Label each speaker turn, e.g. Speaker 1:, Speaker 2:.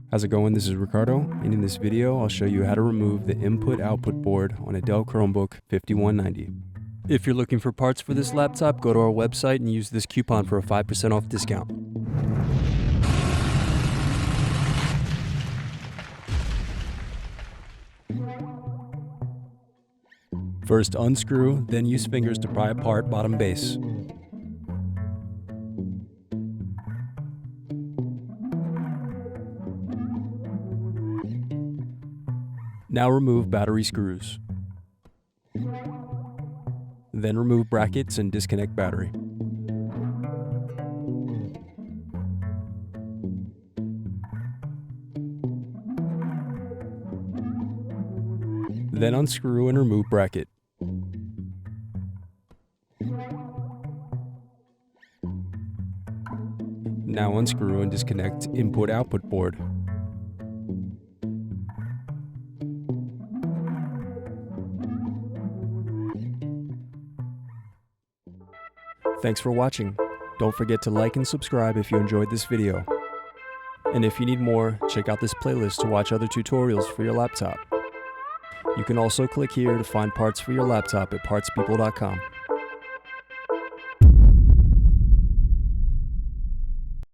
Speaker 1: How's it going? This is Ricardo, and in this video I'll show you how to remove the input-output board on a Dell Chromebook 5190. If you're looking for parts for this laptop, go to our website and use this coupon for a 5% off discount. First unscrew, then use fingers to pry apart bottom base. Now remove battery screws. Then remove brackets and disconnect battery. Then unscrew and remove bracket. Now unscrew and disconnect input-output board. Thanks for watching. Don't forget to like and subscribe if you enjoyed this video. And if you need more, check out this playlist to watch other tutorials for your laptop. You can also click here to find parts for your laptop at partspeople.com.